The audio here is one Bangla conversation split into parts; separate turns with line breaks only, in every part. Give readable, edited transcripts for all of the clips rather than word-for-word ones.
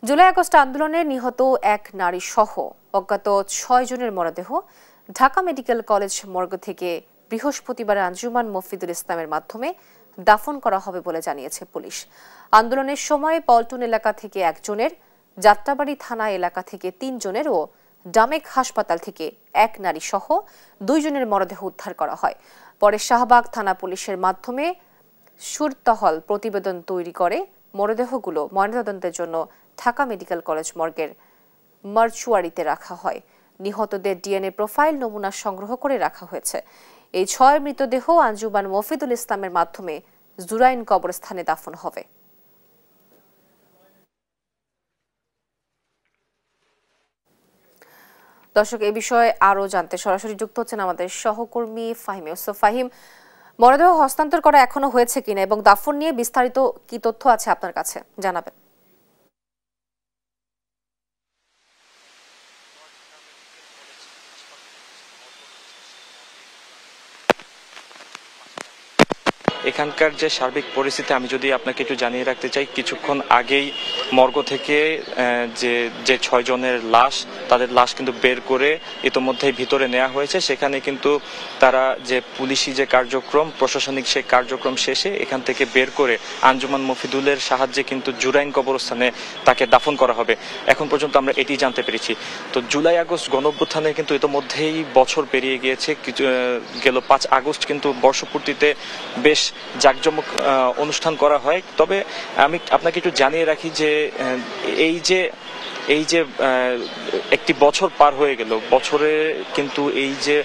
জুলাই আগস্ট আন্দোলনে নিহত এক নারী সহ অজ্ঞাত ৬ জনের মরদেহ ঢাকা মেডিকেল কলেজ মর্গ থেকে বৃহস্পতিবার আঞ্জুমান মফিদুল ইসলামের মাধ্যমে দাফন করা হবে বলে জানিয়েছে পুলিশ। আন্দোলনের সময় পল্টন এলাকা থেকে একজনের, যাত্রাবাড়ি থানা এলাকা থেকে ৩ জনের ও ডামেক হাসপাতাল থেকে এক নারী সহ ২ জনের মরদেহ উদ্ধার করা হয়। পরে শাহবাগ থানা পুলিশের মাধ্যমে সুরতহল প্রতিবেদন তৈরি করে মরদেহগুলো ময়নাতদন্তের জন্য ঢাকা মেডিকেল কলেজ মর্গের মার্চুয়ারিতে রাখা হয়। নিহতদের ডিএনএ প্রোফাইল নমুনা সংগ্রহ করে রাখা হয়েছে। এই ৬ মৃতদেহ আঞ্জুমান মফিদুল ইসলামের মাধ্যমে জুরাইন কবরস্থানে দাফন হবে। দর্শক, এই বিষয়ে আরো জানতে সরাসরি যুক্ত হচ্ছেন আমাদের সহকর্মী ফাহিম ইউসুফ। ফাহিম, মরদেহ হস্তান্তর করা এখনো হয়েছে কিনা এবং দাফন নিয়ে বিস্তারিত কি তথ্য আছে আপনার কাছে জানাবেন।
এখানকার যে সার্বিক পরিস্থিতি আমি যদি আপনাকে একটু জানিয়ে রাখতে চাই, কিছুক্ষণ আগেই মর্গ থেকে যে ৬ জনের লাশ, তাদের লাশ কিন্তু বের করে ইতোমধ্যেই ভিতরে নেওয়া হয়েছে। সেখানে কিন্তু তারা যে পুলিশি যে কার্যক্রম, প্রশাসনিক সে কার্যক্রম শেষে এখান থেকে বের করে আঞ্জুমান মফিদুলের সাহায্যে কিন্তু জুরাইন কবরস্থানে তাকে দাফন করা হবে। এখন পর্যন্ত আমরা এটি জানতে পেরেছি। তো জুলাই আগস্ট গণঅভ্যুত্থানে কিন্তু ইতোমধ্যেই বছর পেরিয়ে গিয়েছে। গেল ৫ আগস্ট কিন্তু বর্ষপূর্তিতে বেশ জাঁকজমক অনুষ্ঠান করা হয়। তবে আমি আপনাকে একটু জানিয়ে রাখি যে এই যে একটি বছর পার হয়ে গেল, বছরে কিন্তু এই যে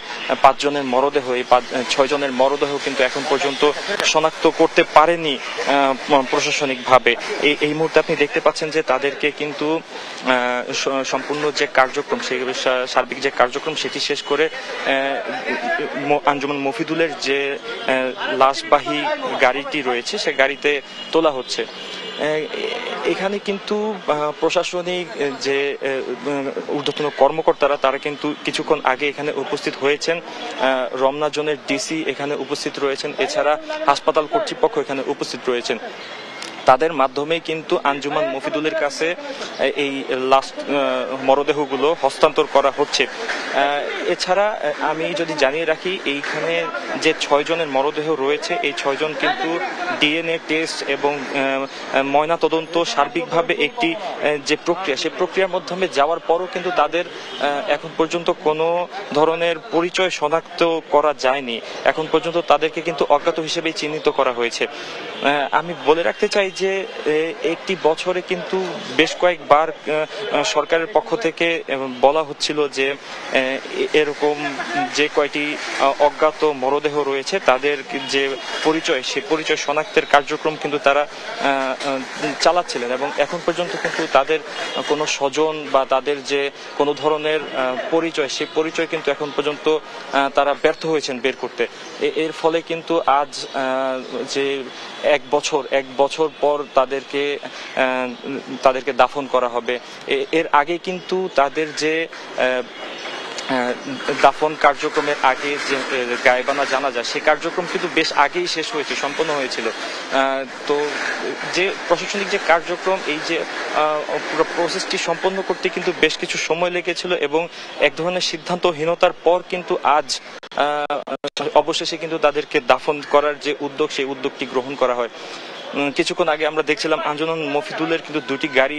৫ জনের মরদেহ, এই ৬ জনের মরদেহ কিন্তু এখন পর্যন্ত শনাক্ত করতে পারেনি প্রশাসনিকভাবে। এই মুহূর্তে আপনি দেখতে পাচ্ছেন যে তাদেরকে কিন্তু সম্পূর্ণ যে কার্যক্রম, সেই সার্বিক যে কার্যক্রম সেটি শেষ করে আঞ্জুমান মফিদুলের যে লাশবাহী গাড়িটি রয়েছে সে গাড়িতে তোলা হচ্ছে। এখানে কিন্তু প্রশাসনিক যে ঊর্ধ্বতন কর্মকর্তারা তারা কিন্তু কিছুক্ষণ আগে এখানে উপস্থিত হয়েছেন। রমনা জোনের ডিসি এখানে উপস্থিত রয়েছেন, এছাড়া হাসপাতাল কর্তৃপক্ষ এখানে উপস্থিত রয়েছেন। তাদের মাধ্যমে কিন্তু আঞ্জুমান মফিদুলের কাছে এই লাস্ট মরদেহগুলো হস্তান্তর করা হচ্ছে। এছাড়া আমি যদি জানিয়ে রাখি, এইখানে যে ৬ জনের মরদেহ রয়েছে, এই ৬ জন কিন্তু ডিএনএ টেস্ট এবং ময়নাতদন্ত সার্বিকভাবে একটি যে প্রক্রিয়া, সেই প্রক্রিয়ার মাধ্যমে যাওয়ার পরও কিন্তু তাদের এখন পর্যন্ত কোনো ধরনের পরিচয় শনাক্ত করা যায়নি। এখন পর্যন্ত তাদেরকে কিন্তু অজ্ঞাত হিসেবেই চিহ্নিত করা হয়েছে। আমি বলে রাখতে চাই যে একটি বছরে কিন্তু বেশ কয়েকবার সরকারের পক্ষ থেকে বলা হচ্ছিল যে এরকম যে কয়টি অজ্ঞাত মরদেহ রয়েছে তাদের যে পরিচয়, সেই পরিচয় শনাক্তের কার্যক্রম কিন্তু তারা চালাচ্ছিলেন এবং এখন পর্যন্ত কিন্তু তাদের কোনো স্বজন বা তাদের যে কোনো ধরনের পরিচয়, সেই পরিচয় কিন্তু এখন পর্যন্ত তারা ব্যর্থ হয়েছেন বের করতে। এর ফলে কিন্তু আজ যে এক বছর পর তাদেরকে দাফন করা হবে। এর আগে কিন্তু তাদের যে দাফন কার্যক্রমের আগে যে গায়েবানা জানাজা, সেই কার্যক্রম কিন্তু বেশ আগেই শেষ হয়েছে, সম্পন্ন হয়েছিল। তো যে প্রশাসনিক যে কার্যক্রম, এই যে পুরো প্রসেসটি সম্পন্ন করতে কিন্তু বেশ কিছু সময় লেগেছিল এবং এক ধরনের সিদ্ধান্তহীনতার পর কিন্তু আজ অবশেষে কিন্তু তাদেরকে দাফন করার যে উদ্যোগ, সেই উদ্যোগটি গ্রহণ করা হয়। কিছুক্ষণ আগে আমরা দেখছিলাম আঞ্জুমান মফিদুলের কিন্তু 2টি গাড়ি